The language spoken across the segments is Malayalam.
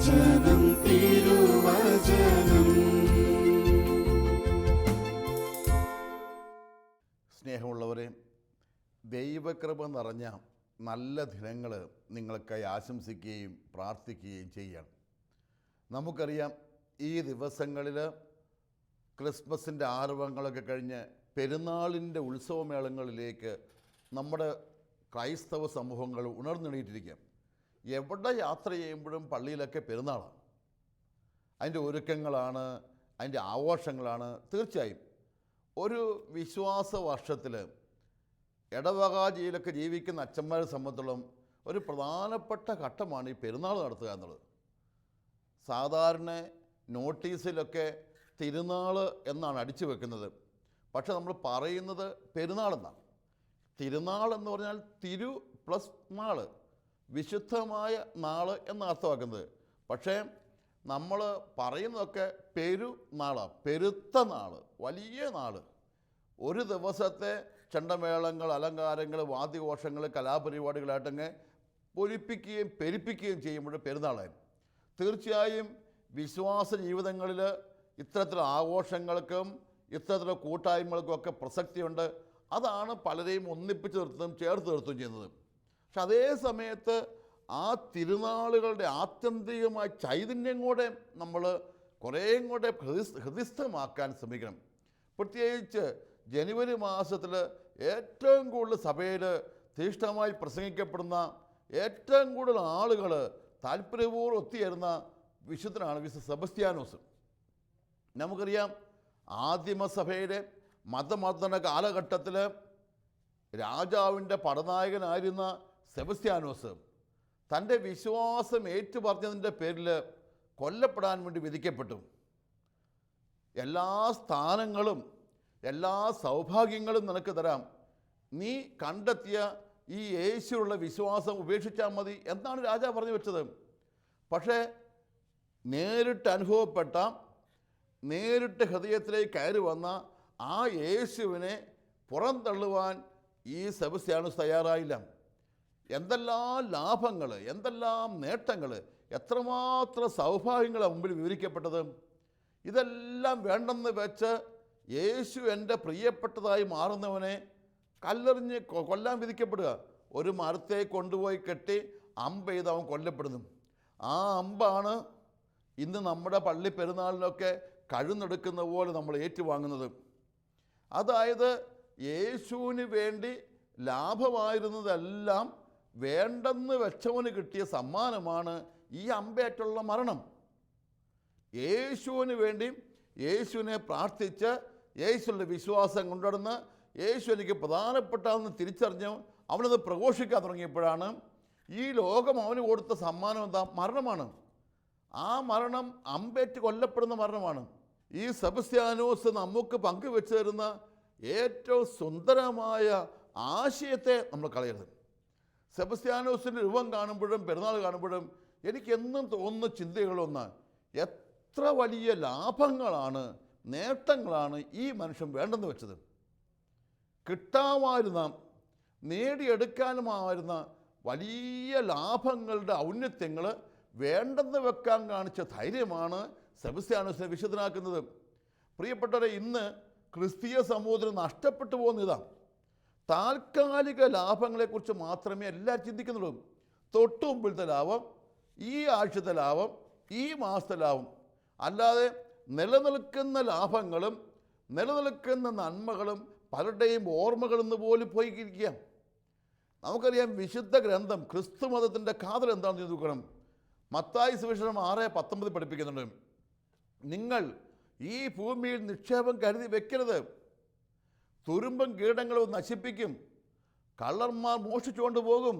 തിരുവചനം തിരുവചനം. സ്നേഹമുള്ളവരെ, ദൈവകൃപ നിറഞ്ഞ നല്ല ദിനങ്ങൾ നിങ്ങൾക്കായി ആശംസിക്കുകയും പ്രാർത്ഥിക്കുകയും ചെയ്യണം. നമുക്കറിയാം, ഈ ദിവസങ്ങളിൽ ക്രിസ്മസിൻ്റെ ആരവങ്ങളൊക്കെ കഴിഞ്ഞ് പെരുന്നാളിൻ്റെ ഉത്സവമേളങ്ങളിലേക്ക് നമ്മുടെ ക്രൈസ്തവ സമൂഹങ്ങൾ ഉണർന്നെണീറ്റിരിക്കുക. എവിടെ യാത്ര ചെയ്യുമ്പോഴും പള്ളിയിലൊക്കെ പെരുന്നാളാണ്, അതിൻ്റെ ഒരുക്കങ്ങളാണ്, അതിൻ്റെ ആഘോഷങ്ങളാണ്. തീർച്ചയായും ഒരു വിശ്വാസ വർഷത്തിൽ ഇടവകാജിയിലൊക്കെ ജീവിക്കുന്ന അച്ഛന്മാരെ സംബന്ധിച്ചിടത്തോളം ഒരു പ്രധാനപ്പെട്ട ഘട്ടമാണ് ഈ പെരുന്നാൾ നടത്തുക എന്നുള്ളത്. സാധാരണ നോട്ടീസിലൊക്കെ തിരുനാൾ എന്നാണ് അടിച്ചു വെക്കുന്നത്, പക്ഷെ നമ്മൾ പറയുന്നത് പെരുന്നാളെന്നാണ്. തിരുനാൾ എന്ന് പറഞ്ഞാൽ തിരു പ്ലസ് നാൾ, വിശുദ്ധമായ നാൾ എന്ന് അർത്ഥമാക്കുന്നത്. പക്ഷേ നമ്മൾ പറയുന്നതൊക്കെ പെരുനാളാണ്, പെരുത്ത നാൾ, വലിയ നാൾ. ഒരു ദിവസത്തെ ചെണ്ടമേളങ്ങൾ, അലങ്കാരങ്ങൾ, വാദ്യഘോഷങ്ങൾ, കലാപരിപാടികളായിട്ടങ്ങ് പൊലിപ്പിക്കുകയും പെരുപ്പിക്കുകയും ചെയ്യുമ്പോൾ പെരുന്നാളായിരുന്നു. തീർച്ചയായും വിശ്വാസ ജീവിതങ്ങളിൽ ഇത്തരത്തിലുള്ള ആഘോഷങ്ങൾക്കും ഇത്തരത്തിലുള്ള കൂട്ടായ്മകൾക്കും ഒക്കെ പ്രസക്തിയുണ്ട്. അതാണ് പലരെയും ഒന്നിപ്പിച്ച് നിർത്തുകയും ചേർത്ത് നിർത്തുകയും ചെയ്യുന്നത്. പക്ഷെ അതേ സമയത്ത് ആ തിരുനാളുകളുടെ ആത്യന്തികമായ ചൈതന്യം കൂടെ നമ്മൾ കുറേയും കൂടെ ഹൃദിസ്ഥമാക്കാൻ ശ്രമിക്കണം. പ്രത്യേകിച്ച് ജനുവരി മാസത്തിൽ ഏറ്റവും കൂടുതൽ സഭയിൽ തീഷ്ണമായി പ്രസംഗിക്കപ്പെടുന്ന, ഏറ്റവും കൂടുതൽ ആളുകൾ താല്പര്യപൂർവ്വം ഒത്തുചേരുന്ന വിശുദ്ധനാണ് വിശുദ്ധ സെബസ്ത്യാനോസ്. നമുക്കറിയാം, ആദിമസഭയിലെ മതമർദ്ദന കാലഘട്ടത്തിൽ രാജാവിൻ്റെ പടനായകനായിരുന്ന സെബസ്ത്യാനോസ് തൻ്റെ വിശ്വാസം ഏറ്റുപറഞ്ഞതിൻ്റെ പേരിൽ കൊല്ലപ്പെടാൻ വേണ്ടി വിധിക്കപ്പെട്ടു. എല്ലാ സ്ഥാനങ്ങളും എല്ലാ സൗഭാഗ്യങ്ങളും നിനക്ക് തരാം, നീ കണ്ടെത്തിയ ഈ യേശുവിലുള്ള വിശ്വാസം ഉപേക്ഷിച്ചാൽ മതി എന്നാണ് രാജാവ് പറഞ്ഞു വെച്ചത്. പക്ഷേ നേരിട്ട് അനുഭവപ്പെട്ട, നേരിട്ട് ഹൃദയത്തിലേക്ക് കയറി വന്ന ആ യേശുവിനെ പുറന്തള്ളുവാൻ ഈ സെബസ്ത്യാനോസ് തയ്യാറായില്ല. എന്തെല്ലാം ലാഭങ്ങൾ, എന്തെല്ലാം നേട്ടങ്ങൾ, എത്രമാത്രം സൗഭാഗ്യങ്ങളാണ് മുമ്പിൽ വിവരിക്കപ്പെട്ടത്. ഇതെല്ലാം വേണ്ടെന്ന് വെച്ച് യേശു എൻ്റെ പ്രിയപ്പെട്ടതായി മാറുന്നവനെ കല്ലെറിഞ്ഞ് കൊല്ലാൻ വിധിക്കപ്പെടുക. ഒരു മരത്തെ കൊണ്ടുപോയി കെട്ടി അമ്പ് ചെയ്ത് അവൻ കൊല്ലപ്പെടുന്നു. ആ അമ്പാണ് ഇന്ന് നമ്മുടെ പള്ളി പെരുന്നാളിനൊക്കെ കഴുന്നെടുക്കുന്ന പോലെ നമ്മൾ ഏറ്റുവാങ്ങുന്നത്. അതായത് യേശുവിന് വേണ്ടി ലാഭമായിരുന്നതെല്ലാം വേണ്ടെന്ന് വെച്ചവന് കിട്ടിയ സമ്മാനമാണ് ഈ അമ്പേറ്റുള്ള മരണം. യേശുവിന് വേണ്ടി യേശുവിനെ പ്രാർത്ഥിച്ച് യേശുവിൻ്റെ വിശ്വാസം കൊണ്ടുവന്ന് യേശു എനിക്ക് പ്രധാനപ്പെട്ടതെന്ന് തിരിച്ചറിഞ്ഞ് അവനത് പ്രഘോഷിക്കാൻ തുടങ്ങിയപ്പോഴാണ് ഈ ലോകം അവന് കൊടുത്ത സമ്മാനം എന്താ? മരണമാണ്. ആ മരണം അമ്പേറ്റ് കൊല്ലപ്പെടുന്ന മരണമാണ്. ഈ സെബസ്ത്യാനോസ് നമുക്ക് പങ്കുവെച്ചു തരുന്ന ഏറ്റവും സുന്ദരമായ ആശയത്തെ നമ്മൾ കളയരുത്. സെബസ്ത്യാനോസിൻ്റെ രൂപം കാണുമ്പോഴും പെരുന്നാൾ കാണുമ്പോഴും എനിക്കെന്നും തോന്നുന്ന ചിന്തകളൊന്ന്, എത്ര വലിയ ലാഭങ്ങളാണ്, നേട്ടങ്ങളാണ് ഈ മനുഷ്യൻ വേണ്ടെന്ന് വെച്ചത്. കിട്ടാമായിരുന്ന, നേടിയെടുക്കാനുമായിരുന്ന വലിയ ലാഭങ്ങളുടെ ഔന്നത്യങ്ങൾ വേണ്ടെന്ന് വെക്കാൻ കാണിച്ച ധൈര്യമാണ് സെബസ്ത്യാനോസിനെ വിശുദ്ധനാക്കുന്നത്. പ്രിയപ്പെട്ടവരെ, ഇന്ന് ക്രിസ്തീയ സമൂഹത്തിന് നഷ്ടപ്പെട്ടു പോകുന്ന ഇതാണ്. താൽക്കാലിക ലാഭങ്ങളെക്കുറിച്ച് മാത്രമേ എല്ലാവരും ചിന്തിക്കുന്നുള്ളൂ. തൊട്ടു മുമ്പിലത്തെ ലാഭം, ഈ ആഴ്ചത്തെ ലാഭം, ഈ മാസത്തെ ലാഭം, അല്ലാതെ നിലനിൽക്കുന്ന ലാഭങ്ങളും നിലനിൽക്കുന്ന നന്മകളും പലരുടെയും ഓർമ്മകളെന്ന് പോലും പോയിരിക്കുക. നമുക്കറിയാം, വിശുദ്ധ ഗ്രന്ഥം ക്രിസ്തു മതത്തിൻ്റെ കാതൽ എന്താണെന്ന് നോക്കണം. മത്തായി സുവിശേഷം 6:19 പഠിപ്പിക്കുന്നുണ്ട്, നിങ്ങൾ ഈ ഭൂമിയിൽ നിക്ഷേപം കരുതി വെക്കരുത്, തുരുമ്പും കീടങ്ങളും നശിപ്പിക്കും, കള്ളന്മാർ മോഷ്ടിച്ചുകൊണ്ട് പോകും,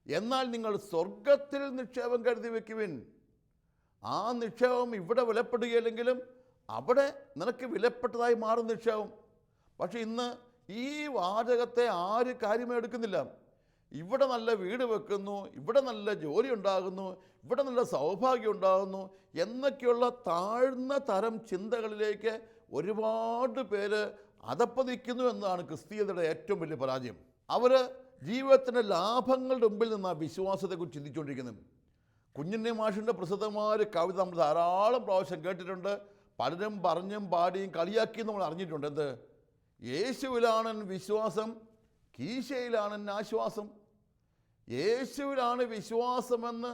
എന്നാൽ നിങ്ങൾ സ്വർഗത്തിൽ നിക്ഷേപം കരുതി വെക്കുവിൻ. ആ നിക്ഷേപം ഇവിടെ വിലപ്പെടുകയില്ലെങ്കിലും അവിടെ നിനക്ക് വിലപ്പെട്ടതായി മാറും നിക്ഷേപം. പക്ഷെ ഇന്ന് ഈ വാചകത്തെ ആര് കാര്യമായി എടുക്കുന്നില്ല. ഇവിടെ നല്ല വീട് വെക്കുന്നു, ഇവിടെ നല്ല ജോലി ഉണ്ടാകുന്നു, ഇവിടെ നല്ല സൗഭാഗ്യം ഉണ്ടാകുന്നു എന്നൊക്കെയുള്ള താഴ്ന്ന തരം ചിന്തകളിലേക്ക് ഒരുപാട് പേര് അധപ്പതിക്കുന്നു എന്നതാണ് ക്രിസ്തീയതയുടെ ഏറ്റവും വലിയ പരാജയം. അവർ ജീവിതത്തിൻ്റെ ലാഭങ്ങളുടെ മുമ്പിൽ നിന്ന് ആ വിശ്വാസത്തെക്കുറിച്ച് ചിന്തിച്ചുകൊണ്ടിരിക്കുന്നത്. കുഞ്ഞുണ്ണി മാഷിൻ്റെ പ്രസിദ്ധമായ കവിത നമ്മൾ ധാരാളം പ്രാവശ്യം കേട്ടിട്ടുണ്ട്. പലരും പറഞ്ഞും പാടിയും കളിയാക്കിയും നമ്മൾ അറിഞ്ഞിട്ടുണ്ട്. എന്ത്? യേശുവിലാണ് വിശ്വാസം, കീശയിലാണ് ആശ്വാസം. യേശുവിലാണ് വിശ്വാസമെന്ന്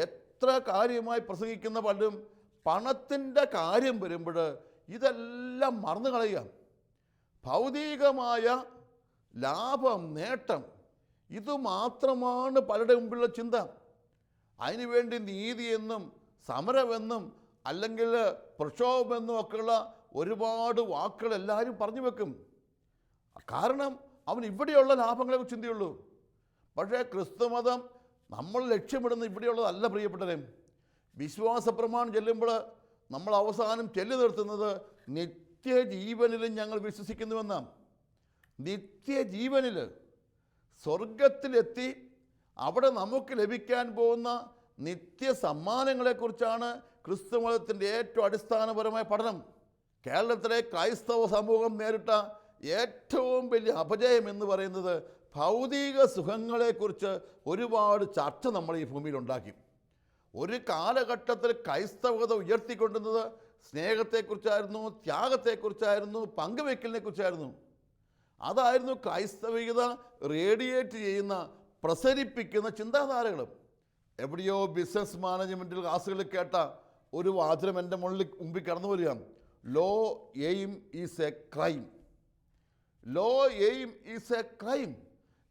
എത്ര കാര്യമായി പ്രസംഗിക്കുന്ന പലരും പണത്തിൻ്റെ കാര്യം വരുമ്പോൾ ഇതെല്ലാം മറന്നു കളയുക. ഭൗതികമായ ലാഭം, നേട്ടം, ഇതുമാത്രമാണ് പലരുടെ മുമ്പിലുള്ള ചിന്ത. അതിനുവേണ്ടി നീതിയെന്നും സമരമെന്നും അല്ലെങ്കിൽ പ്രക്ഷോഭമെന്നും ഒക്കെയുള്ള ഒരുപാട് വാക്കുകൾ എല്ലാവരും പറഞ്ഞു വെക്കും. കാരണം അവൻ ഇവിടെയുള്ള ലാഭങ്ങളെ ചിന്തയുള്ളൂ. പക്ഷേ ക്രിസ്തുമതം നമ്മൾ ലക്ഷ്യമിടുന്ന ഇവിടെയുള്ളതല്ല പ്രിയപ്പെട്ടവരെ. വിശ്വാസ പ്രമാണം ചെല്ലുമ്പോൾ നമ്മൾ അവസാനം ചെല്ലു നിർത്തുന്നത് നിത്യജീവനിലും ഞങ്ങൾ വിശ്വസിക്കുന്നുവെന്നാണ്. നിത്യജീവനിൽ സ്വർഗത്തിലെത്തി അവിടെ നമുക്ക് ലഭിക്കാൻ പോകുന്ന നിത്യസമ്മാനങ്ങളെക്കുറിച്ചാണ് ക്രിസ്തുമതത്തിൻ്റെ ഏറ്റവും അടിസ്ഥാനപരമായ പഠനം. കേരളത്തിലെ ക്രൈസ്തവ സമൂഹം നേരിട്ട ഏറ്റവും വലിയ അപജയം എന്ന് പറയുന്നത് ഭൗതിക സുഖങ്ങളെക്കുറിച്ച് ഒരുപാട് ചർച്ച നമ്മൾ ഈ ഭൂമിയിലുണ്ടാക്കി. ഒരു കാലഘട്ടത്തിൽ ക്രൈസ്തവത ഉയർത്തിക്കൊണ്ടുന്നത് സ്നേഹത്തെക്കുറിച്ചായിരുന്നു, ത്യാഗത്തെക്കുറിച്ചായിരുന്നു, പങ്കുവെക്കലിനെക്കുറിച്ചായിരുന്നു. അതായിരുന്നു ക്രൈസ്തവികത റേഡിയേറ്റ് ചെയ്യുന്ന, പ്രസരിപ്പിക്കുന്ന ചിന്താധാരകൾ. എവിടെയോ ബിസിനസ് മാനേജ്മെൻറ്റിൽ ക്ലാസ്സുകളിൽ കേട്ട ഒരു വാചകം എൻ്റെ മുമ്പിൽ കടന്നു വരിക. Low aim is a crime. Low aim is a crime.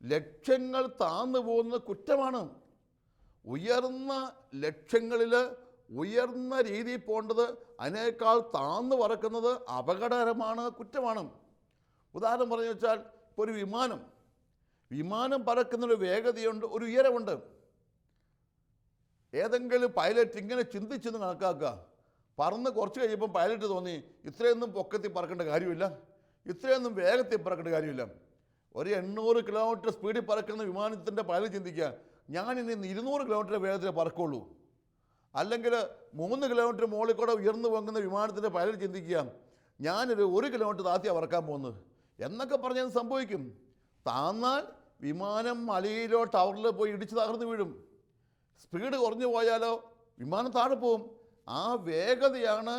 ലക്ഷ്യങ്ങൾ താന്നു പോകുന്ന കുറ്റമാണ്. ഉയർന്ന ലക്ഷ്യങ്ങളിൽ ഉയർന്ന രീതിയിൽ പോകേണ്ടത് അതിനേക്കാൾ താന്നു പറക്കുന്നത് അപകടകരമാണ്, കുറ്റമാണ്. ഉദാഹരണം പറഞ്ഞു വെച്ചാൽ, ഇപ്പോൾ ഒരു വിമാനം പറക്കുന്നൊരു വേഗതയുണ്ട്, ഒരു ഉയരമുണ്ട്. ഏതെങ്കിലും പൈലറ്റ് ഇങ്ങനെ ചിന്തിച്ചെന്ന് കണക്കാക്കുക. പറന്ന് കുറച്ച് കഴിയുമ്പോൾ പൈലറ്റ് തോന്നി ഇത്രയൊന്നും പൊക്കത്തിൽ പറക്കേണ്ട കാര്യമില്ല, ഇത്രയൊന്നും വേഗത്തിൽ പറക്കേണ്ട കാര്യമില്ല. ഒരു 800 കിലോമീറ്റർ സ്പീഡിൽ പറക്കുന്ന വിമാനത്തിൻ്റെ പൈലറ്റ് ചിന്തിക്കുക, ഞാനിനി 200 കിലോമീറ്റർ വേഗത്തിൽ പറക്കുള്ളൂ. അല്ലെങ്കിൽ 3 കിലോമീറ്റർ മുകളിൽ കൂടെ ഉയർന്നു പോകുന്ന വിമാനത്തിൻ്റെ പൈലറ്റ് ചിന്തിക്കുക, ഞാനൊരു 1 കിലോമീറ്റർ താത്തിയാണ് പറക്കാൻ പോകുന്നത് എന്നൊക്കെ പറഞ്ഞത് സംഭവിക്കും. താന്നാൽ വിമാനം മലയിലോ ടവറിലോ പോയി ഇടിച്ച് തകർന്നു വീഴും. സ്പീഡ് കുറഞ്ഞു പോയാലോ വിമാനം താഴെ പോവും. ആ വേഗതയാണ്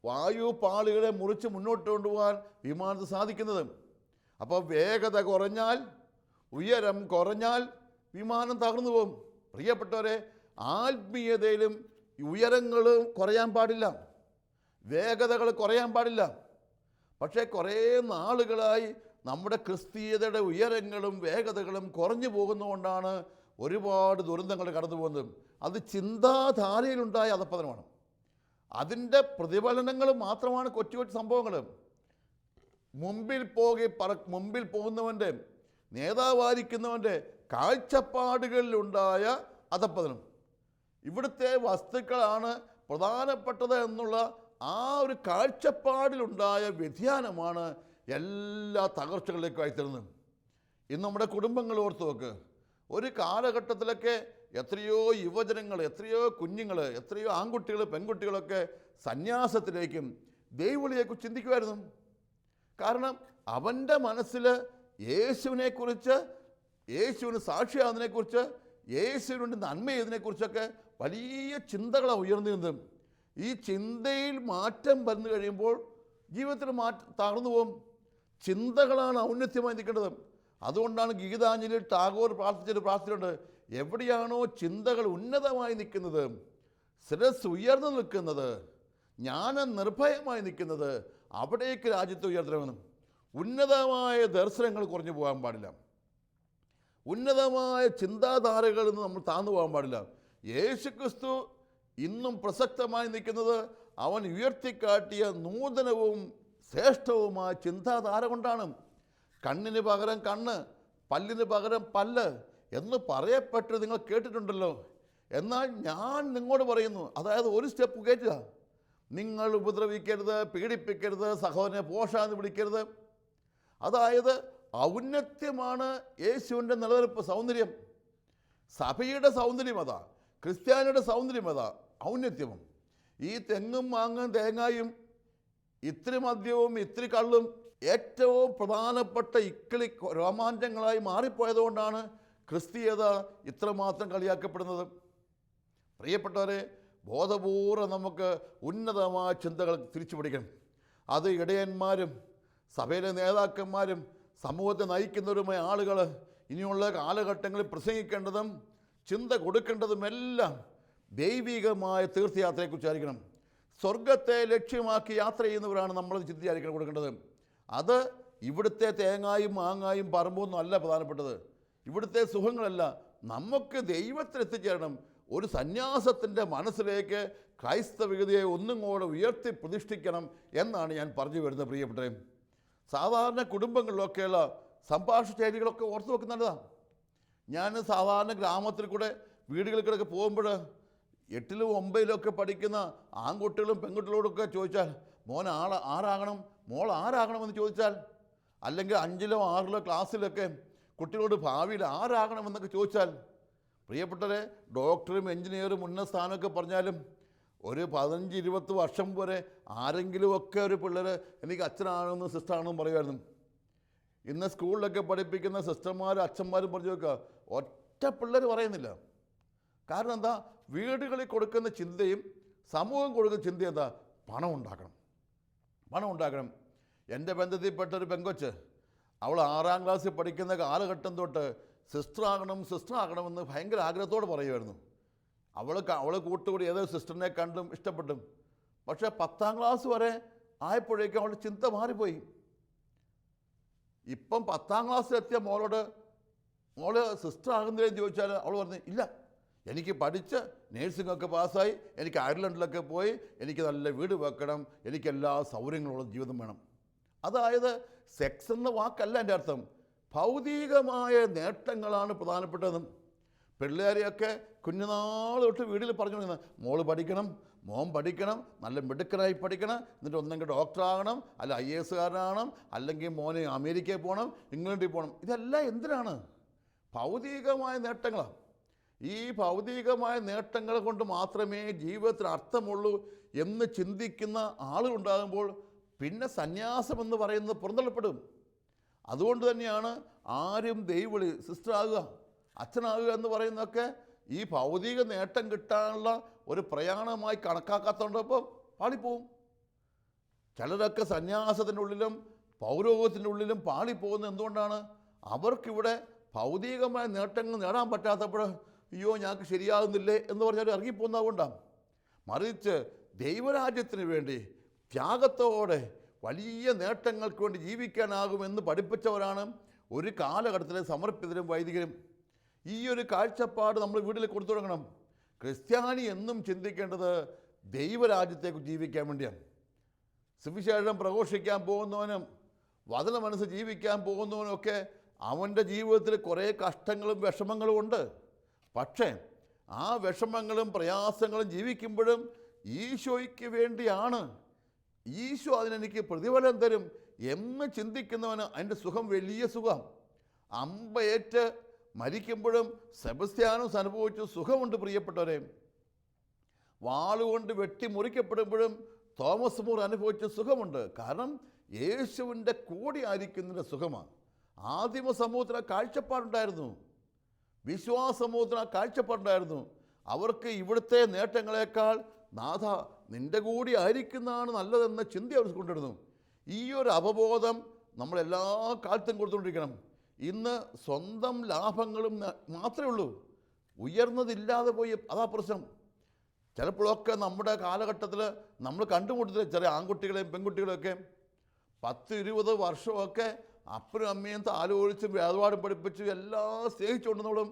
വായു പാളികളെ മുറിച്ച് മുന്നോട്ട് കൊണ്ടുപോകാൻ വിമാനത്തിന് സാധിക്കുന്നത്. അപ്പോൾ വേഗത കുറഞ്ഞാൽ, ഉയരം കുറഞ്ഞാൽ വിമാനം തകർന്നു പോകും. പ്രിയപ്പെട്ടവരെ, ആത്മീയതയിലും ഉയരങ്ങൾ കുറയാൻ പാടില്ല, വേഗതകൾ കുറയാൻ പാടില്ല. പക്ഷേ കുറേ നാളുകളായി നമ്മുടെ ക്രിസ്തീയതയുടെ ഉയരങ്ങളും വേഗതകളും കുറഞ്ഞു പോകുന്നതുകൊണ്ടാണ് ഒരുപാട് ദുരന്തങ്ങൾ കടന്നു പോകുന്നത്. അത് ചിന്താധാരയിലുണ്ടായ അധപ്പതനമാണ്. അതിൻ്റെ പ്രതിഫലനങ്ങൾ മാത്രമാണ് കൊച്ചു കൊച്ചു സംഭവങ്ങൾ. മുമ്പിൽ പോകുന്നവൻ്റെ, നേതാവായിരിക്കുന്നവൻ്റെ കാഴ്ചപ്പാടുകളിലുണ്ടായ അധപ്പതനം. ഇവിടുത്തെ വസ്തുക്കളാണ് പ്രധാനപ്പെട്ടത് എന്നുള്ള ആ ഒരു കാഴ്ചപ്പാടിലുണ്ടായ വ്യതിയാനമാണ് എല്ലാ തകർച്ചകളിലേക്കും അയച്ചിരുന്നത്. ഇന്ന് നമ്മുടെ കുടുംബങ്ങൾ ഓർത്ത് നോക്ക്. ഒരു കാലഘട്ടത്തിലൊക്കെ എത്രയോ യുവജനങ്ങൾ, എത്രയോ കുഞ്ഞുങ്ങൾ, എത്രയോ ആൺകുട്ടികൾ, പെൺകുട്ടികളൊക്കെ സന്യാസത്തിലേക്കും ദൈവവിളിയെക്കുറിച്ച് ചിന്തിക്കുമായിരുന്നു. കാരണം അവൻ്റെ മനസ്സിൽ യേശുവിനെക്കുറിച്ച്, യേശുവിന് സാക്ഷിയാകുന്നതിനെക്കുറിച്ച്, യേശുവിനുണ്ട് നന്മ ചെയ്തതിനെക്കുറിച്ചൊക്കെ വലിയ ചിന്തകളാണ് ഉയർന്നിരുന്നത്. ഈ ചിന്തയിൽ മാറ്റം വന്നു കഴിയുമ്പോൾ ജീവിതത്തിൽ തകർന്നു പോകും. ചിന്തകളാണ് ഔന്നത്യമായി നിൽക്കേണ്ടത്. അതുകൊണ്ടാണ് ഗീതാഞ്ജലിയിൽ ടാഗോർ പ്രാർത്ഥിച്ചിട്ടുണ്ട്, എവിടെയാണോ ചിന്തകൾ ഉന്നതമായി നിൽക്കുന്നത്, ശിരസ് ഉയർന്നു നിൽക്കുന്നത്, ജ്ഞാനം നിർഭയമായി നിൽക്കുന്നത്, അവിടേക്ക് രാജ്യത്ത് ഉയർത്തണമെന്നും. ഉന്നതമായ ദർശനങ്ങൾ കുറഞ്ഞു പോകാൻ പാടില്ല, ഉന്നതമായ ചിന്താധാരകളിൽ നിന്ന് നമ്മൾ താഴ്ന്നു പോകാൻ പാടില്ല. യേശുക്രിസ്തു ഇന്നും പ്രസക്തമായി നിൽക്കുന്നത് അവൻ ഉയർത്തിക്കാട്ടിയ നൂതനവും ശ്രേഷ്ഠവുമായ ചിന്താധാര കൊണ്ടാണ്. കണ്ണിന് പകരം കണ്ണ്, പല്ലിന് പകരം പല്ല് എന്ന് പറയപ്പെട്ടത് നിങ്ങൾ കേട്ടിട്ടുണ്ടല്ലോ. എന്നാൽ ഞാൻ നിങ്ങളോട് പറയുന്നു, അതായത് ഒരു സ്റ്റെപ്പ് കയറ്റുക, നിങ്ങൾ ഉപദ്രവിക്കരുത്, പീഡിപ്പിക്കരുത്, സഹോദരനെ പോഷാന്ന് വിളിക്കരുത്. അതായത് ഔന്നത്യമാണ് യേശുവിൻ്റെ നിലനിൽപ്പ്, സൗന്ദര്യം. സഭയുടെ സൗന്ദര്യം അതാ, ക്രിസ്ത്യാനിയുടെ സൗന്ദര്യം അതാ, ഔന്നത്യവും. ഈ തെങ്ങും മാങ്ങും തേങ്ങായും ഇത്തിരി മദ്യവും ഇത്തിരി കള്ളും ഏറ്റവും പ്രധാനപ്പെട്ട ഇക്കിളി രോമാഞ്ചങ്ങളായി മാറിപ്പോയതുകൊണ്ടാണ് ക്രിസ്തീയത ഇത്രമാത്രം കളിയാക്കപ്പെടുന്നത്. പ്രിയപ്പെട്ടവരെ, ബോധപൂർവ്വം നമുക്ക് ഉന്നതമായ ചിന്തകൾ തിരിച്ചു പിടിക്കണം. അത് ഇടയന്മാരും സഭയിലെ നേതാക്കന്മാരും സമൂഹത്തെ നയിക്കുന്നവരുമായ ആളുകൾ ഇനിയുള്ള കാലഘട്ടങ്ങളിൽ പ്രസംഗിക്കേണ്ടതും ചിന്ത കൊടുക്കേണ്ടതുമെല്ലാം ദൈവികമായ തീർത്ഥയാത്രയെക്കുറിച്ചായിരിക്കണം. സ്വർഗത്തെ ലക്ഷ്യമാക്കി യാത്ര ചെയ്യുന്നവരാണ് നമ്മൾ ചിന്തിച്ചായിരിക്കണം കൊടുക്കേണ്ടത്. അത് ഇവിടുത്തെ തേങ്ങായും മാങ്ങായും പറമ്പൊന്നും അല്ല പ്രധാനപ്പെട്ടത്. ഇവിടുത്തെ സുഖങ്ങളല്ല, നമുക്ക് ദൈവത്തിൽ എത്തിച്ചേരണം. ഒരു സന്യാസത്തിൻ്റെ മനസ്സിലേക്ക് ക്രൈസ്തവികതയെ ഒന്നും കൂടെ ഉയർത്തി പ്രതിഷ്ഠിക്കണം എന്നാണ് ഞാൻ പറഞ്ഞു വരുന്നത്. പ്രിയപ്പെട്ടവരെ, സാധാരണ കുടുംബങ്ങളിലൊക്കെയുള്ള സംഭാഷണ ശൈലികളൊക്കെ ഓർത്ത് വെക്കുന്നതാണ്. ഞാൻ സാധാരണ ഗ്രാമത്തിൽ കൂടെ വീടുകളിൽ കൂടെ പോകുമ്പോൾ 8ലും 9ലും പഠിക്കുന്ന ആൺകുട്ടികളും പെൺകുട്ടികളോടൊക്കെ ചോദിച്ചാൽ മോൻ ആരാകണം, മോൾ ആരാകണമെന്ന് ചോദിച്ചാൽ, അല്ലെങ്കിൽ 5ലോ 6ലോ ക്ലാസ്സിലൊക്കെ കുട്ടികളോട് ഭാവിയിൽ ആരാകണമെന്നൊക്കെ ചോദിച്ചാൽ, പ്രിയപ്പെട്ടവരെ, ഡോക്ടറും എഞ്ചിനീയറും ഉന്നത സ്ഥാനമൊക്കെ പറഞ്ഞാലും ഒരു 15-20 വർഷം വരെ ആരെങ്കിലുമൊക്കെ ഒരു പിള്ളേർ എനിക്ക് അച്ഛനാണെന്നും സിസ്റ്ററാണെന്നും പറയുമായിരുന്നു. ഇന്ന് സ്കൂളിലൊക്കെ പഠിപ്പിക്കുന്ന സിസ്റ്റർമാരും അച്ഛന്മാരും പറഞ്ഞു വെക്കുക, ഒറ്റ പിള്ളേർ പറയുന്നില്ല. കാരണം എന്താ? വീടുകളിൽ കൊടുക്കുന്ന ചിന്തയും സമൂഹം കൊടുക്കുന്ന ചിന്തയും എന്താ? പണം ഉണ്ടാക്കണം. എൻ്റെ ബന്ധത്തിൽപ്പെട്ടൊരു പെങ്കൊച്ച്, അവൾ 6ാം ക്ലാസ്സിൽ പഠിക്കുന്ന കാലഘട്ടം തൊട്ട് സിസ്റ്ററാകണമെന്ന് ഭയങ്കര ആഗ്രഹത്തോടെ പറയുമായിരുന്നു. അവൾ കൂട്ടുകൂടി ഏതോ സിസ്റ്ററിനെ കണ്ടും ഇഷ്ടപ്പെട്ടും. പക്ഷേ 10ാം ക്ലാസ് വരെ ആയപ്പോഴേക്കും അവളുടെ ചിന്ത മാറിപ്പോയി. ഇപ്പം 10ാം ക്ലാസ്സിലെത്തിയ മോള് സിസ്റ്റർ ആകുന്നില്ലെന്ന് ചോദിച്ചാൽ അവൾ പറഞ്ഞു, ഇല്ല, എനിക്ക് പഠിച്ച് നേഴ്സിംഗൊക്കെ പാസ്സായി, എനിക്ക് അയർലൻഡിലൊക്കെ പോയി, എനിക്ക് നല്ല വീട് വെക്കണം, എനിക്കെല്ലാ സൗകര്യങ്ങളുള്ള ജീവിതം വേണം. അതായത് സെക്സ് എന്ന വാക്കല്ല എൻ്റെ അർത്ഥം, ഭൗതികമായ നേട്ടങ്ങളാണ് പ്രധാനപ്പെട്ടതും. പിള്ളേരെയൊക്കെ കുഞ്ഞുനാൾ തൊട്ട് വീട്ടിൽ പറഞ്ഞുകൊണ്ടിരുന്നത്, മോള് പഠിക്കണം, മോൻ പഠിക്കണം, നല്ല മിടുക്കനായി പഠിക്കണം, എന്നിട്ട് ഒന്നെങ്കിൽ ഡോക്ടറാകണം, അല്ല IAS കാരനാകണം, അല്ലെങ്കിൽ മോന് അമേരിക്കയിൽ പോകണം, ഇംഗ്ലണ്ടിൽ പോകണം. ഇതെല്ലാം എന്തിനാണ്? ഭൗതികമായ നേട്ടങ്ങളാണ്. ഈ ഭൗതികമായ നേട്ടങ്ങൾ കൊണ്ട് മാത്രമേ ജീവിതത്തിന് അർത്ഥമുള്ളൂ എന്ന് ചിന്തിക്കുന്ന ആളുകളുണ്ടാകുമ്പോൾ പിന്നെ സന്യാസം എന്ന് പറയുന്നത് പുറന്തള്ളപ്പെടും. അതുകൊണ്ട് തന്നെയാണ് ആരും ദൈവവിളി, സിസ്റ്ററാകുക, അച്ഛനാകുക എന്ന് പറയുന്നതൊക്കെ ഈ ഭൗതിക നേട്ടം കിട്ടാനുള്ള ഒരു പ്രയാണമായി കണക്കാക്കാത്തതുകൊണ്ടപ്പം പാളിപ്പോവും. ചിലരൊക്കെ സന്യാസത്തിൻ്റെ ഉള്ളിലും പൗരോഹിത്യത്തിൻ്റെ ഉള്ളിലും പാളിപ്പോകുന്നത് എന്തുകൊണ്ടാണ്? അവർക്കിവിടെ ഭൗതികമായ നേട്ടങ്ങൾ നേടാൻ പറ്റാത്തപ്പോൾ അയ്യോ ഞങ്ങൾക്ക് ശരിയാകുന്നില്ലേ എന്ന് പറഞ്ഞാൽ ഇറങ്ങിപ്പോകുന്നതുകൊണ്ടാണ്. മറിച്ച് ദൈവരാജ്യത്തിന് വേണ്ടി ത്യാഗത്തോടെ വലിയ നേട്ടങ്ങൾക്ക് വേണ്ടി ജീവിക്കാനാകുമെന്ന് പഠിപ്പിച്ചവരാണ് ഒരു കാലഘട്ടത്തിലെ സമർപ്പിതരും വൈദികരും. ഈ ഒരു കാഴ്ചപ്പാട് നമ്മൾ വീട്ടിൽ കൊടുത്തു തുടങ്ങണം. ക്രിസ്ത്യാനി എന്നും ചിന്തിക്കേണ്ടത് ദൈവരാജ്യത്തേക്ക് ജീവിക്കാൻ വേണ്ടിയാണ്. സുവിശേഷം പ്രഘോഷിക്കാൻ പോകുന്നവനും വചനമനസ്സ് ജീവിക്കാൻ പോകുന്നവനൊക്കെ അവൻ്റെ ജീവിതത്തിൽ കുറേ കഷ്ടങ്ങളും വിഷമങ്ങളും ഉണ്ട്. പക്ഷേ ആ വിഷമങ്ങളും പ്രയാസങ്ങളും ജീവിക്കുമ്പോഴും ഈശോയ്ക്ക് വേണ്ടിയാണ്, ഈശോ അതിനെനിക്ക് പ്രതിഫലം തരും എന്ന് ചിന്തിക്കുന്നവന് അതിൻ്റെ സുഖം വലിയ സുഖം. അമ്പയേറ്റ് മരിക്കുമ്പോഴും സെബസ്ത്യാനോസ് അനുഭവിച്ച സുഖമുണ്ട്. പ്രിയപ്പെട്ടവരെ, വാളുകൊണ്ട് വെട്ടി മുറിക്കപ്പെടുമ്പോഴും തോമസ് മൂർ അനുഭവിച്ച സുഖമുണ്ട്. കാരണം യേശുവിൻ്റെ കൂടെ ആയിരിക്കുന്നതിൻ്റെ സുഖമാണ്. ആദിമ സമൂഹത്തിന് കാഴ്ചപ്പാടുണ്ടായിരുന്നു, വിശ്വാസ സമൂഹത്തിന് കാഴ്ചപ്പാടുണ്ടായിരുന്നു. അവർക്ക് ഇവിടുത്തെ നേട്ടങ്ങളെക്കാൾ നാഥ നിൻ്റെ കൂടി ആയിരിക്കുന്നതാണ് നല്ലതെന്ന ചിന്ത അവർ കൊണ്ടിരുന്നു. ഈ ഒരു അവബോധം നമ്മളെല്ലാ കാലത്തും കൊടുത്തുകൊണ്ടിരിക്കണം. ഇന്ന് സ്വന്തം ലാഭങ്ങളും മാത്രമേ ഉള്ളൂ, ഉയർന്നതില്ലാതെ പോയി. അതാ പ്രശ്നം. ചിലപ്പോഴൊക്കെ നമ്മുടെ കാലഘട്ടത്തിൽ നമ്മൾ കണ്ടുമുട്ടത്തില്ല ചില ആൺകുട്ടികളെയും പെൺകുട്ടികളെയൊക്കെ 10-20 വർഷമൊക്കെ അപ്പനും അമ്മയും താലോലിച്ചും വേദപാഠം പഠിപ്പിച്ചും എല്ലാം സ്നേഹിച്ചുകൊണ്ടുന്നോളും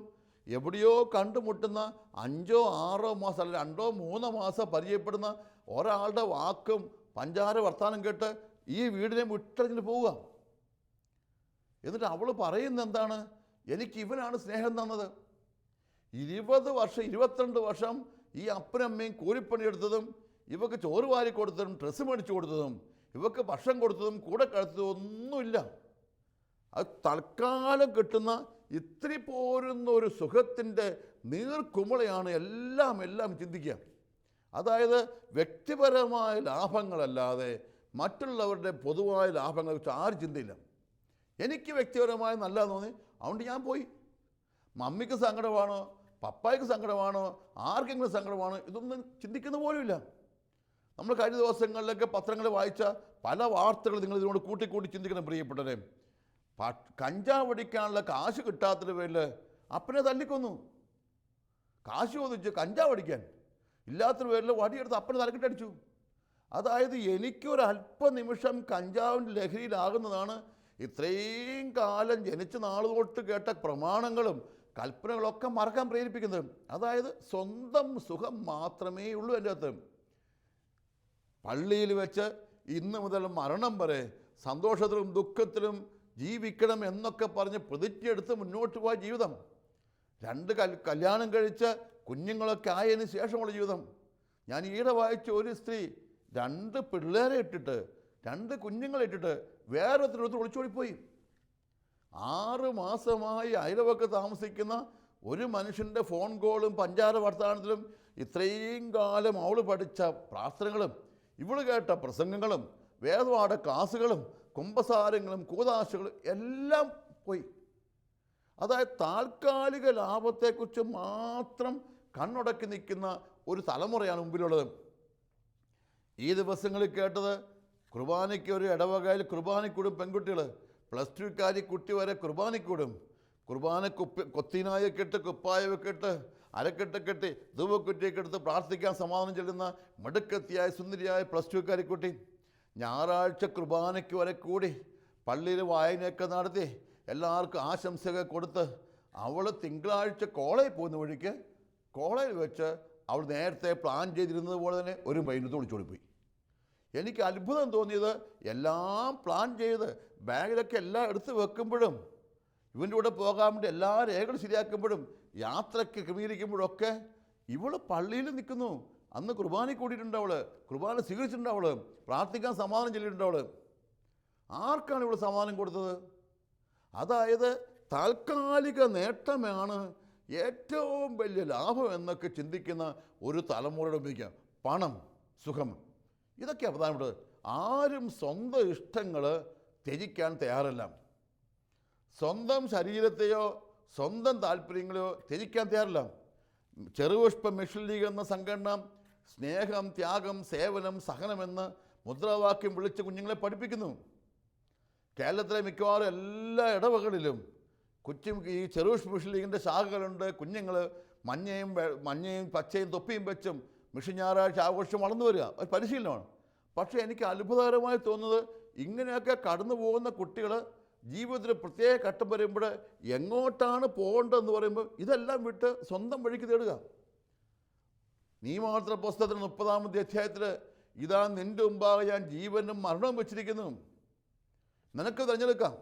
എവിടെയോ കണ്ടുമുട്ടുന്ന 5-6 മാസം അല്ലെങ്കിൽ 2-3 മാസം പരിചയപ്പെടുന്ന ഒരാളുടെ വാക്കും പഞ്ചാര വർത്താനം കേട്ട് ഈ വീടിനെ വിട്ടറിഞ്ഞിട്ട് പോവുക. എന്നിട്ട് അവൾ പറയുന്നത് എന്താണ്? എനിക്ക് ഇവനാണ് സ്നേഹം തന്നത്. 20 വർഷം 22 വർഷം ഈ അപ്പനമ്മയും കൂലിപ്പണിയെടുത്തതും ഇവക്ക് ചോറ് വാരി കൊടുത്തതും ഡ്രസ്സ് മേടിച്ചു കൊടുത്തതും ഇവക്ക് ഭക്ഷണം കൊടുത്തതും കൂടെ കഴിച്ചതും ഒന്നുമില്ല. അത് തൽക്കാലം കിട്ടുന്ന ഇത്തിരി പോരുന്ന ഒരു സുഖത്തിൻ്റെ നീർക്കുമിളയാണ് എല്ലാം ചിന്തിക്കുക. അതായത് വ്യക്തിപരമായ ലാഭങ്ങളല്ലാതെ മറ്റുള്ളവരുടെ പൊതുവായ ലാഭങ്ങളെക്കുറിച്ച് ആരും ചിന്തയില്ല. എനിക്ക് വ്യക്തിപരമായി നല്ലതെന്ന് തോന്നി, അതുകൊണ്ട് ഞാൻ പോയി. മമ്മിക്ക് സങ്കടമാണോ, പപ്പായ്ക്ക് സങ്കടമാണോ, ആർക്കെങ്കിലും സങ്കടമാണോ, ഇതൊന്നും ചിന്തിക്കുന്ന പോലുമില്ല. നമ്മൾ കഴിഞ്ഞ ദിവസങ്ങളിലൊക്കെ പത്രങ്ങൾ വായിച്ച പല വാർത്തകൾ നിങ്ങൾ ഇതിനോട് കൂട്ടിക്കൂട്ടി ചിന്തിക്കണം പ്രിയപ്പെട്ടവരെ. കഞ്ചാവ് അടിക്കാനുള്ള കാശ് കിട്ടാത്തതിന് പേരിൽ അപ്പനെ തല്ലിക്കൊന്നു. കാശ് ചോദിച്ചു കഞ്ചാവ് അടിക്കാൻ, ഇല്ലാത്തൊരു പേരിൽ വടിയെടുത്ത് അപ്പനെ തലക്കിട്ടടിച്ചു. അതായത് എനിക്കൊരല്പനിമിഷം കഞ്ചാവിൻ്റെ ലഹരിയിലാകുന്നതാണ് ഇത്രയും കാലം ജനിച്ച നാൾ തൊട്ട് കേട്ട പ്രമാണങ്ങളും കൽപ്പനകളൊക്കെ മറക്കാൻ പ്രേരിപ്പിക്കുന്നത്. അതായത് സ്വന്തം സുഖം മാത്രമേ ഉള്ളൂ എൻ്റെ അകത്ത്. പള്ളിയിൽ വെച്ച് ഇന്ന് മുതൽ മരണം വരെ സന്തോഷത്തിലും ദുഃഖത്തിലും ജീവിക്കണം എന്നൊക്കെ പറഞ്ഞ് പ്രതിജ്ഞയെടുത്ത് മുന്നോട്ട് പോയ ജീവിതം, 2 കല്യാണം കഴിച്ച് കുഞ്ഞുങ്ങളൊക്കെ ആയതിന് ശേഷമുള്ള ജീവിതം. ഞാൻ ഈയിടെ വായിച്ച ഒരു സ്ത്രീ 2 പിള്ളേരെ ഇട്ടിട്ട് 2 കുഞ്ഞുങ്ങളെ ഇട്ടിട്ട് വേറൊരുത്തരടുത്ത് ഒളിച്ചോടിപ്പോയി. 6 മാസമായി അയൽവക്ക് താമസിക്കുന്ന ഒരു മനുഷ്യൻ്റെ ഫോൺ കോളും പഞ്ചാര വർത്തമാനത്തിലും ഇത്രയും കാലം അവൾ പഠിച്ച പ്രാർത്ഥനകളും ഇവൾ കേട്ട പ്രസംഗങ്ങളും വേദപാഠ ക്ലാസ്സുകളും കുമ്പസാരങ്ങളും കൂതാശകളും എല്ലാം പോയി. അതായത് താൽക്കാലിക ലാഭത്തെക്കുറിച്ച് മാത്രം കണ്ണുടക്കി നിൽക്കുന്ന ഒരു തലമുറയാണ് മുമ്പിലുള്ളത്. ഈ ദിവസങ്ങളിൽ കേട്ടത് കുർബാനയ്ക്ക് ഒരു ഇടവകയിൽ കുർബാനയ്ക്കൂടും പെൺകുട്ടികൾ, +2കാരി കുട്ടി വരെ കുർബാനയ്ക്കൂടും. കുർബാന കൊത്തിനായൊക്കെ ഇട്ട് കുപ്പായൊക്കെ ഇട്ട് അരക്കെട്ടൊക്കെ ഇട്ട് ധൂപക്കുറ്റിയൊക്കെ എടുത്ത് പ്രാർത്ഥിക്കാൻ സമാധാനം ചെല്ലുന്ന മിടുക്കത്തിയായ സുന്ദരിയായ +2കാരി കുട്ടി ഞായറാഴ്ച കുർബാനയ്ക്ക് വരെ കൂടി പള്ളിയിൽ വായനയൊക്കെ നടത്തി എല്ലാവർക്കും ആശംസകൾ കൊടുത്ത് അവൾ തിങ്കളാഴ്ച കോളേജിൽ പോകുന്ന വഴിക്ക് കോളേജിൽ വെച്ച് അവൾ നേരത്തെ പ്ലാൻ ചെയ്തിരുന്നത് പോലെ തന്നെ ഒരു പൈനത്ത് ഒളിച്ചോടിപ്പോയി. എനിക്ക് അത്ഭുതം തോന്നിയത് എല്ലാം പ്ലാൻ ചെയ്ത് ബാഗിലൊക്കെ എല്ലാം എടുത്ത് വെക്കുമ്പോഴും ഇവൻ്റെ കൂടെ പോകാൻ വേണ്ടി എല്ലാ രേഖകളും ശരിയാക്കുമ്പോഴും യാത്രയ്ക്ക് ക്രമീകരിക്കുമ്പോഴൊക്കെ ഇവൾ പള്ളിയിൽ നിൽക്കുന്നു. അന്ന് കുർബാനയ്ക്ക് കൂടിയിട്ടുണ്ട്, അവൾ കുർബാന സ്വീകരിച്ചിട്ടുണ്ട്, അവൾ പ്രാർത്ഥിക്കാൻ സമാധാനം ചൊല്ലിയിട്ടുണ്ട്. അവൾ ആർക്കാണ് ഇവൾ സമാധാനം കൊടുത്തത്? അതായത് താൽക്കാലിക നേട്ടമാണ് ഏറ്റവും വലിയ ലാഭം എന്നൊക്കെ ചിന്തിക്കുന്ന ഒരു തലമുറയുടെ ഉപയോഗിക്കുക. പണം, സുഖം, ഇതൊക്കെയാണ് പ്രധാനപ്പെട്ടത്. ആരും സ്വന്തം ഇഷ്ടങ്ങൾ ത്യജിക്കാൻ തയ്യാറല്ല. സ്വന്തം ശരീരത്തെയോ സ്വന്തം താല്പര്യങ്ങളെയോ ത്യജിക്കാൻ തയ്യാറില്ല. ചെറുപുഷ്പ മിഷൻ ലീഗ് എന്ന സംഘടന സ്നേഹം, ത്യാഗം, സേവനം, സഹനമെന്ന് മുദ്രാവാക്യം വിളിച്ച് കുഞ്ഞുങ്ങളെ പഠിപ്പിക്കുന്നു. കേരളത്തിലെ മിക്കവാറും എല്ലാ ഇടവകളിലും ഈ ചെറുപുഷ്പ മിഷൻ ലീഗിൻ്റെ ശാഖകളുണ്ട്. കുഞ്ഞുങ്ങൾ മഞ്ഞയും പച്ചയും തൊപ്പിയും വെച്ചും മിഷൻ ഞായറാഴ്ച ആഘോഷം വളർന്നു വരിക, ഒരു പരിശീലനമാണ്. പക്ഷേ എനിക്ക് അത്ഭുതകരമായി തോന്നുന്നത് ഇങ്ങനെയൊക്കെ കടന്നു പോകുന്ന കുട്ടികൾ ജീവിതത്തിൽ പ്രത്യേക ഘട്ടം വരുമ്പോൾ എങ്ങോട്ടാണ് പോകേണ്ടതെന്ന് പറയുമ്പോൾ ഇതെല്ലാം വിട്ട് സ്വന്തം വഴിക്ക് തേടുക. നീതിമാത്ര പുസ്തകത്തിൽ 30-ാമത്തെ അധ്യായത്തിൽ ഇതാ നിൻ്റെ മുമ്പാകെ ഞാൻ ജീവനും മരണവും വെച്ചിരിക്കുന്നു, നിനക്ക് തിരഞ്ഞെടുക്കാം.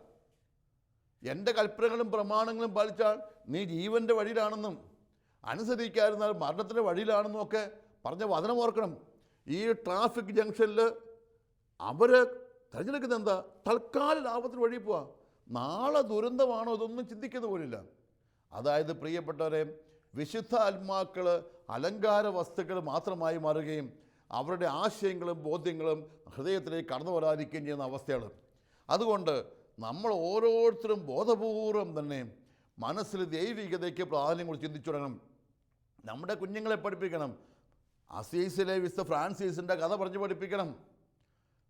എൻ്റെ കൽപ്പനകളും പ്രമാണങ്ങളും പാലിച്ചാൽ നീ ജീവൻ്റെ വഴിയിലാണെന്നും അനുസരിക്കാതിരുന്നാൽ മരണത്തിൻ്റെ വഴിയിലാണെന്നും ഒക്കെ പറഞ്ഞ വചനം ഓർക്കണം. ഈ ട്രാഫിക് ജംഗ്ഷനിൽ അവർ തിരഞ്ഞെടുക്കുന്നത് എന്താ? തൽക്കാല ലാഭത്തിന് വഴി പോവാ. നാളെ ദുരന്തമാണോ ഇതൊന്നും ചിന്തിക്കുന്ന പോലില്ല. അതായത് പ്രിയപ്പെട്ടവരെ, വിശുദ്ധ ആത്മാക്കൾ അലങ്കാര വസ്തുക്കൾ മാത്രമായി മാറുകയും അവരുടെ ആശയങ്ങളും ബോധ്യങ്ങളും ഹൃദയത്തിലേക്ക് കടന്നു വരാതിരിക്കുകയും ചെയ്യുന്ന അവസ്ഥയാണ്. അതുകൊണ്ട് നമ്മൾ ഓരോരുത്തരും ബോധപൂർവം തന്നെ മനസ്സിൽ ദൈവികതയ്ക്ക് പ്രാധാന്യം കൂടി ചിന്തിച്ചു തുടങ്ങണം. നമ്മുടെ കുഞ്ഞുങ്ങളെ പഠിപ്പിക്കണം. അസീസിലെ വിശുദ്ധ ഫ്രാൻസിസിൻ്റെ കഥ പറഞ്ഞ് പഠിപ്പിക്കണം.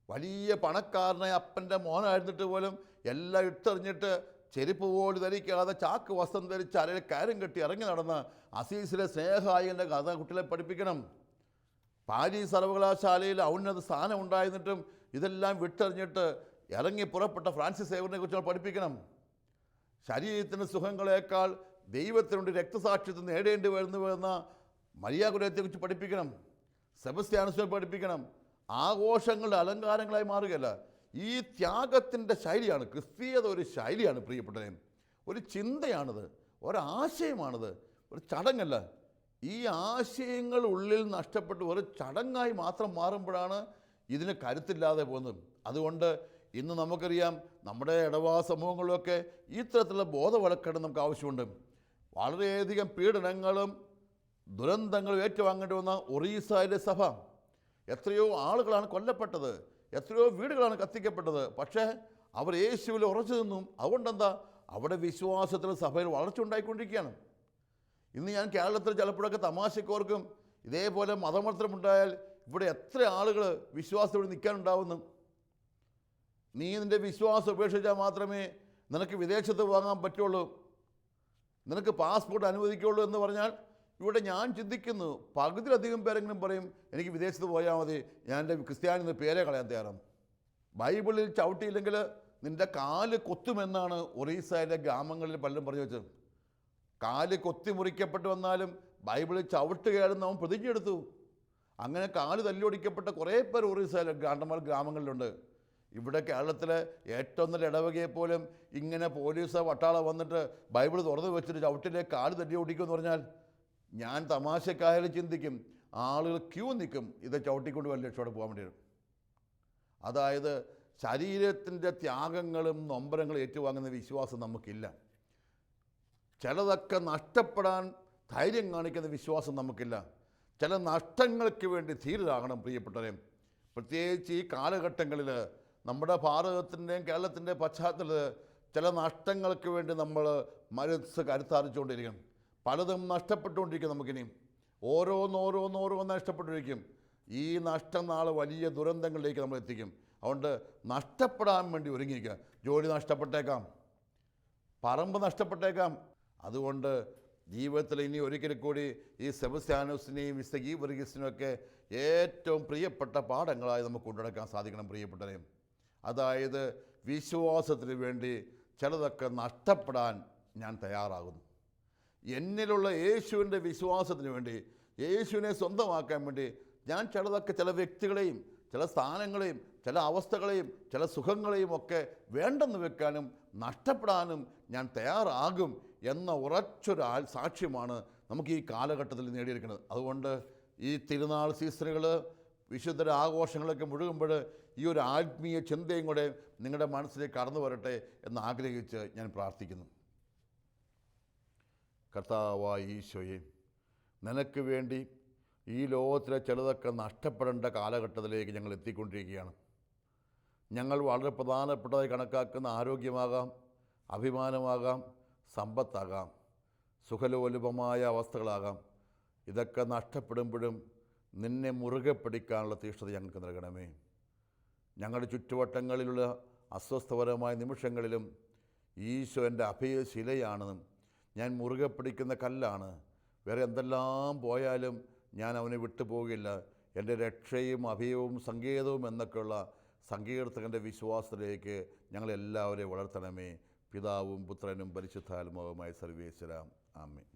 വലിയ പണക്കാരനെ അപ്പൻ്റെ മോനായിരുന്നിട്ട് പോലും എല്ലാം ഇട്ടെറിഞ്ഞിട്ട് ചെരുപ്പ് പോലും ധരിക്കാതെ ചാക്ക് വസ്ത്രം ധരിച്ച് അരയിൽ കയറും കെട്ടി ഇറങ്ങി നടന്ന അസീസിലെ സ്നേഹായൻ്റെ കഥ കുട്ടികളെ പഠിപ്പിക്കണം. പാരീസ് സർവകലാശാലയിൽ ഔന്നത സ്ഥാനം ഉണ്ടായിരുന്നിട്ടും ഇതെല്ലാം വിട്ടെറിഞ്ഞിട്ട് ഇറങ്ങി പുറപ്പെട്ട ഫ്രാൻസിസ് സേവറിനെ കുറിച്ച് പഠിപ്പിക്കണം. ശരീരത്തിൻ്റെ സുഖങ്ങളേക്കാൾ ദൈവത്തിനുണ്ട് രക്തസാക്ഷിത്വം നേടേണ്ടി വരുന്നുവെന്ന മരിയ കുര്യത്തെക്കുറിച്ച് പഠിപ്പിക്കണം. സെബസ്ത്യാനോസിനെ പഠിപ്പിക്കണം. ആഘോഷങ്ങളുടെ അലങ്കാരങ്ങളായി മാറുകയല്ല, ഈ ത്യാഗത്തിൻ്റെ ശൈലിയാണ് ക്രിസ്തീയത. ഒരു ശൈലിയാണ് പ്രിയപ്പെട്ടവരെ, ഒരു ചിന്തയാണിത്, ഒരാശയമാണിത്, ഒരു ചടങ്ങല്ല. ഈ ആശയങ്ങൾ ഉള്ളിൽ നഷ്ടപ്പെട്ട് ഒരു ചടങ്ങായി മാത്രം മാറുമ്പോഴാണ് ഇതിന് കരുത്തില്ലാതെ പോകുന്നത്. അതുകൊണ്ട് ഇന്ന് നമുക്കറിയാം, നമ്മുടെ ഇടവാ സമൂഹങ്ങളിലൊക്കെ ഇത്തരത്തിലുള്ള ബോധവൽക്കരണം നമുക്ക് ആവശ്യമുണ്ട്. വളരെയധികം പീഡനങ്ങളും ദുരന്തങ്ങളും ഏറ്റുവാങ്ങേണ്ടി വന്ന ഒറീസയിലെ സഭ, എത്രയോ ആളുകളാണ് കൊല്ലപ്പെട്ടത്, എത്രയോ വീടുകളാണ് കത്തിക്കപ്പെട്ടത്. പക്ഷേ അവർ യേശുവിൽ ഉറച്ചു നിന്നും. അതുകൊണ്ടെന്താ? അവിടെ വിശ്വാസത്തിൽ സഭയിൽ വളർച്ച ഉണ്ടായിക്കൊണ്ടിരിക്കുകയാണ്. ഇന്ന് ഞാൻ കേരളത്തിൽ ചിലപ്പോഴൊക്കെ തമാശക്കോർക്കും, ഇതേപോലെ മതമത്സരമുണ്ടായാൽ ഇവിടെ എത്ര ആളുകൾ വിശ്വാസത്തോടെ നിൽക്കാനുണ്ടാവുന്നു. നീ നിൻ്റെ വിശ്വാസം ഉപേക്ഷിച്ചാൽ മാത്രമേ നിനക്ക് വിദേശത്ത് പോകാൻ പറ്റുള്ളൂ, നിനക്ക് പാസ്പോർട്ട് അനുവദിക്കുള്ളൂ എന്ന് പറഞ്ഞാൽ ഇവിടെ ഞാൻ ചിന്തിക്കുന്നു, പകുതിയിലധികം പേരെങ്കിലും പറയും എനിക്ക് വിദേശത്ത് പോയാൽ മതി, ഞാൻ എൻ്റെ ക്രിസ്ത്യാനി പേരെ കളയാൻ തയ്യാറാണ്. ബൈബിളിൽ ചവിട്ടിയില്ലെങ്കിൽ നിൻ്റെ കാല് കൊത്തുമെന്നാണ് ഒറീസയിലെ ഗ്രാമങ്ങളിൽ പലരും പറഞ്ഞു വെച്ചത്. കാല് കൊത്തി മുറിക്കപ്പെട്ടു വന്നാലും ബൈബിളിൽ ചവിട്ടുകയാണെന്ന് അവൻ പ്രതിജ്ഞയെടുത്തു. അങ്ങനെ കാല് തല്ലിയൊടിക്കപ്പെട്ട കുറേ പേർ ഒറീസയിലെ ഗ്രാമങ്ങളിലുണ്ട്. ഇവിടെ കേരളത്തിലെ ഏറ്റവും നല്ല ഇടവകയെപ്പോലും ഇങ്ങനെ പോലീസ് പട്ടാളം വന്നിട്ട് ബൈബിൾ തുറന്നു വെച്ചിട്ട് ചവിട്ടിലെ കാല് തല്ലി ഓടിക്കുമെന്ന് പറഞ്ഞാൽ ഞാൻ തമാശക്കായാലും ചിന്തിക്കും, ആളുകൾ ക്യൂ നിൽക്കും ഇത് ചവിട്ടിക്കൊണ്ട് വലിയ രക്ഷയോടെ പോകാൻ വേണ്ടി വരും. അതായത് ശരീരത്തിൻ്റെ ത്യാഗങ്ങളും നൊമ്പരങ്ങളും ഏറ്റുവാങ്ങുന്ന വിശ്വാസം നമുക്കില്ല. ചിലതൊക്കെ നഷ്ടപ്പെടാൻ ധൈര്യം കാണിക്കുന്ന വിശ്വാസം നമുക്കില്ല. ചില നഷ്ടങ്ങൾക്ക് വേണ്ടി ധീരരാകണം പ്രിയപ്പെട്ടവരെ. പ്രത്യേകിച്ച് ഈ കാലഘട്ടങ്ങളിൽ നമ്മുടെ ഭാരതത്തിൻ്റെയും കേരളത്തിൻ്റെ പശ്ചാത്തലത്തിൽ ചില നഷ്ടങ്ങൾക്ക് വേണ്ടി നമ്മൾ മനസ്സ് കരുത്താർച്ചുകൊണ്ടിരിക്കണം. പലതും നഷ്ടപ്പെട്ടുകൊണ്ടിരിക്കും. നമുക്കിനിയും ഓരോന്നോരോന്നോരോന്ന് നഷ്ടപ്പെട്ടിരിക്കും. ഈ നഷ്ടം നാളെ വലിയ ദുരന്തങ്ങളിലേക്ക് നമ്മൾ എത്തിക്കും. അതുകൊണ്ട് നഷ്ടപ്പെടാൻ വേണ്ടി ഒരുങ്ങിയിരിക്കുക. ജോലി നഷ്ടപ്പെട്ടേക്കാം, പറമ്പ് നഷ്ടപ്പെട്ടേക്കാം. അതുകൊണ്ട് ജീവിതത്തിൽ ഇനി ഒരിക്കൽ കൂടി ഈ സെബസ്ത്യാനോസിനെയും വിശുദ്ധ ഗീവർഗീസിനും ഒക്കെ ഏറ്റവും പ്രിയപ്പെട്ട പാഠങ്ങളായി നമുക്ക് കൊണ്ടുനടക്കാൻ സാധിക്കണം പ്രിയപ്പെട്ടവരെ. അതായത് വിശ്വാസത്തിന് വേണ്ടി ചിലതൊക്കെ നഷ്ടപ്പെടാൻ ഞാൻ തയ്യാറാകുന്നു. എന്നിലുള്ള യേശുവിൻ്റെ വിശ്വാസത്തിന് വേണ്ടി, യേശുവിനെ സ്വന്തമാക്കാൻ വേണ്ടി ഞാൻ ചിലതൊക്കെ, ചില വ്യക്തികളെയും ചില സ്ഥാനങ്ങളെയും ചില അവസ്ഥകളെയും ചില സുഖങ്ങളെയും ഒക്കെ വേണ്ടെന്ന് വെക്കാനും നഷ്ടപ്പെടാനും ഞാൻ തയ്യാറാകും എന്ന ഉറച്ചൊരു സാക്ഷ്യമാണ് നമുക്ക് ഈ കാലഘട്ടത്തിൽ നേടിയിരിക്കുന്നത്. അതുകൊണ്ട് ഈ തിരുനാൾ സീസണുകൾ, വിശുദ്ധ ആഘോഷങ്ങളൊക്കെ മുഴുകുമ്പോൾ ഈ ഒരു ആത്മീയ ചിന്തയും കൂടെ നിങ്ങളുടെ മനസ്സിലേക്ക് കടന്നു വരട്ടെ എന്ന് ആഗ്രഹിച്ച് ഞാൻ പ്രാർത്ഥിക്കുന്നു. കർത്താവായ ഈശോയെ, നിനക്ക് വേണ്ടി ഈ ലോകത്തിലെ ചിലതൊക്കെ നഷ്ടപ്പെടേണ്ട കാലഘട്ടത്തിലേക്ക് ഞങ്ങൾ എത്തിക്കൊണ്ടിരിക്കുകയാണ്. ഞങ്ങൾ വളരെ പ്രധാനപ്പെട്ടതായി കണക്കാക്കുന്ന ആരോഗ്യമാകാം, അഭിമാനമാകാം, സമ്പത്താകാം, സുഖലോലുപമായ അവസ്ഥകളാകാം. ഇതൊക്കെ നഷ്ടപ്പെടുമ്പോഴും നിന്നെ മുറുകെ പിടിക്കാനുള്ള തീഷ്ണത ഞങ്ങൾക്ക് നൽകണമേ. ഞങ്ങളുടെ ചുറ്റുവട്ടങ്ങളിലുള്ള അസ്വസ്ഥപരമായ നിമിഷങ്ങളിലും ഈശോ എൻ്റെ അഭയശിലയാണെന്നും ഞാൻ മുറുകെ പിടിക്കുന്ന കല്ലാണ്, വേറെ എന്തെല്ലാം പോയാലും ഞാൻ അവനെ വിട്ടുപോകില്ല, എൻ്റെ രക്ഷയും അഭയവും സങ്കേതവും എന്നൊക്കെയുള്ള സങ്കീർത്തകൻ്റെ വിശ്വാസത്തിലേക്ക് ഞങ്ങളെല്ലാവരെയും വളർത്തണമേ. പിതാവും പുത്രനും പരിശുദ്ധാത്മാവുമായ സർവേശ്വര. ആമേൻ.